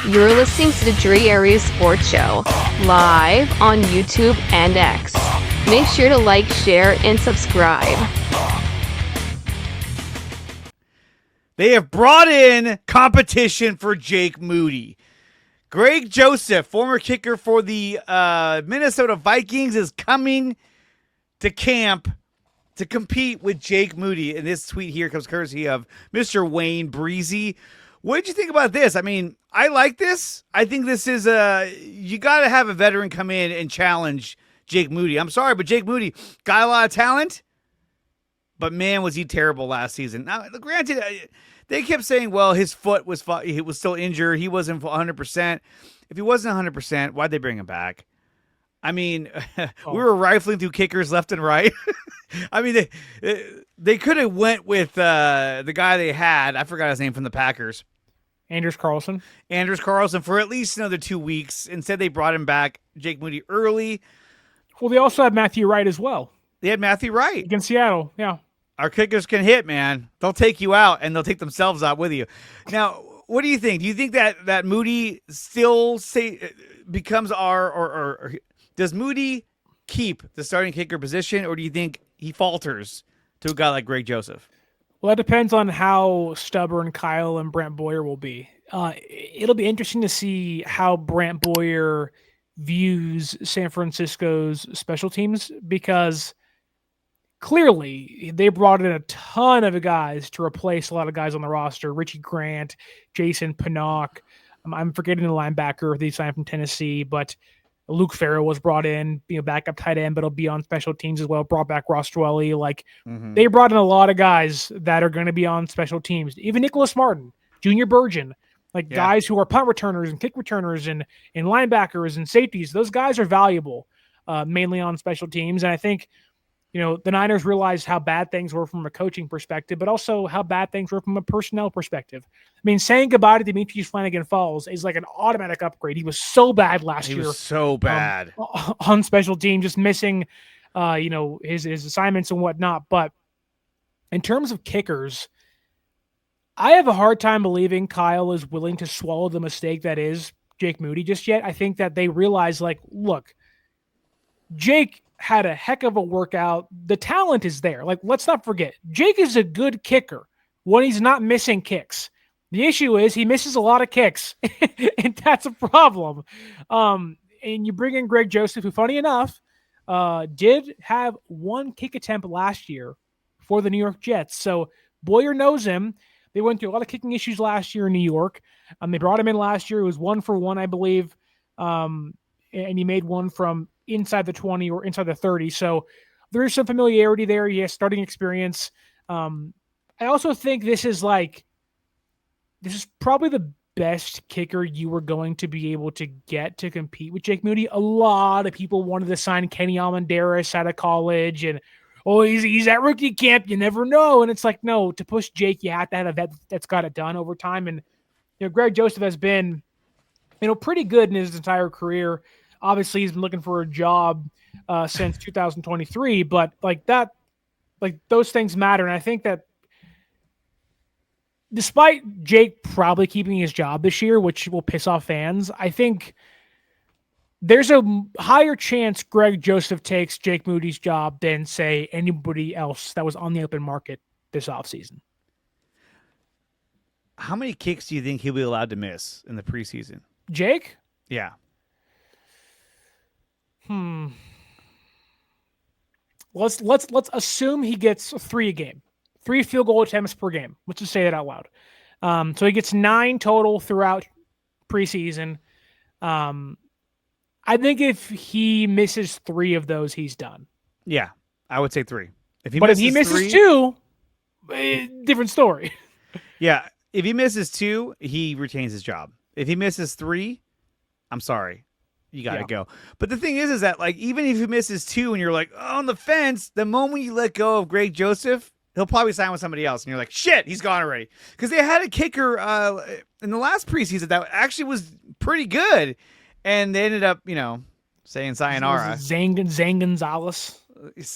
You're listening to the DreArea Sports Show, live on YouTube and X. Make sure to like, share, and subscribe. They have brought in competition for Jake Moody. Greg Joseph, former kicker for the Minnesota Vikings, is coming to camp to compete with Jake Moody. And this tweet here comes courtesy of Mr. Wayne Breezy. What did you think about this? I mean, I like this. I think this is you got to have a veteran come in and challenge Jake Moody. I'm sorry, but Jake Moody got a lot of talent, but man, was he terrible last season. Now, granted, they kept saying, well, his foot was still injured. He wasn't 100%. If he wasn't 100%, why'd they bring him back? I mean, we were rifling through kickers left and right. I mean, they could have went with the guy they had. I forgot his name from the Packers. Anders Carlson for at least another 2 weeks. Instead, they brought him back, Jake Moody, early. Well, they also had Matthew Wright as well. They had Matthew Wright. Against Seattle, yeah. Our kickers can hit, man. They'll take you out, and they'll take themselves out with you. Now, what do you think? Do you think that Moody still becomes or does Moody keep the starting kicker position, or do you think he falters to a guy like Greg Joseph? Well, that depends on how stubborn Kyle and Brent Boyer will be. It'll be interesting to see how Brent Boyer views San Francisco's special teams, because clearly they brought in a ton of guys to replace a lot of guys on the roster. Richie Grant, Jason Pinnock. I'm forgetting the linebacker they signed from Tennessee, but Luke Farrell was brought in, backup tight end, but he'll be on special teams as well. Brought back Ross Dwelly. They brought in a lot of guys that are going to be on special teams. Even Nicholas Martin, Junior Burgeon, guys who are punt returners and kick returners and linebackers and safeties. Those guys are valuable, mainly on special teams. And I think, the Niners realized how bad things were from a coaching perspective, but also how bad things were from a personnel perspective. I mean, saying goodbye to Demetrius Flanagan-Falls is like an automatic upgrade. He was so bad last year. He was so bad. On special team, just missing, his assignments and whatnot. But in terms of kickers, I have a hard time believing Kyle is willing to swallow the mistake that is Jake Moody just yet. I think that they realize, look, Jake had a heck of a workout. The talent is there. Let's not forget, Jake is a good kicker when he's not missing kicks. The issue is he misses a lot of kicks, and that's a problem. And you bring in Greg Joseph, who, funny enough, did have one kick attempt last year for the New York Jets. So Boyer knows him. They went through a lot of kicking issues last year in New York. They brought him in last year. It was 1 for 1, I believe. And he made one from inside the 20 or inside the 30. So there is some familiarity there. He has starting experience. I also think this is probably the best kicker you were going to be able to get to compete with Jake Moody. A lot of people wanted to sign Kenny Almendaris out of college, and he's at rookie camp. You never know. And it's no, to push Jake, you have to have a vet that's got it done over time. And Greg Joseph has been pretty good in his entire career. Obviously, he's been looking for a job since 2023, but those things matter. And I think that despite Jake probably keeping his job this year, which will piss off fans, I think there's a higher chance Greg Joseph takes Jake Moody's job than, say, anybody else that was on the open market this offseason. How many kicks do you think he'll be allowed to miss in the preseason? Jake? Yeah. Let's assume he gets 3 a game, 3 field goal attempts per game. Let's just say that out loud. So he gets 9 total throughout preseason. I think if he misses 3 of those, he's done. Yeah, I would say 3. If he misses 2, different story. Yeah, if he misses 2, he retains his job. If he misses 3, I'm sorry. You got to go. But the thing is that even if he misses 2 and you're on the fence, the moment you let go of Greg Joseph, he'll probably sign with somebody else. And you're shit, he's gone already. Because they had a kicker in the last preseason that actually was pretty good. And they ended up, saying sayonara. Zane Gonzalez.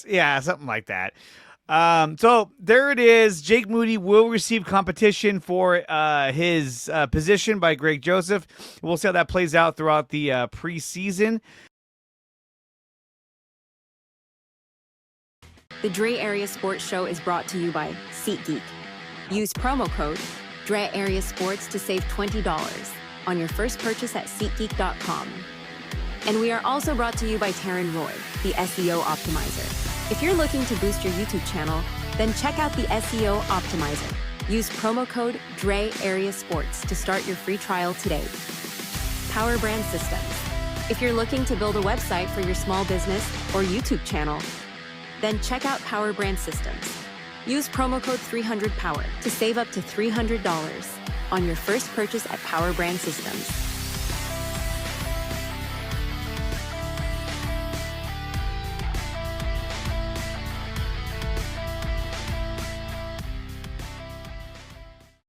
Yeah, something like that. So there it is. Jake Moody will receive competition for his position by Greg Joseph. We'll see how that plays out throughout the preseason. The DreArea Sports Show is brought to you by SeatGeek. Use promo code DreArea Sports to save $20 on your first purchase at SeatGeek.com. And we are also brought to you by Taryn Roy, the SEO Optimizer. If you're looking to boost your YouTube channel, then check out the SEO Optimizer. Use promo code DreArea Sports to start your free trial today. Power Brand Systems. If you're looking to build a website for your small business or YouTube channel, then check out Power Brand Systems. Use promo code 300POWER to save up to $300 on your first purchase at Power Brand Systems.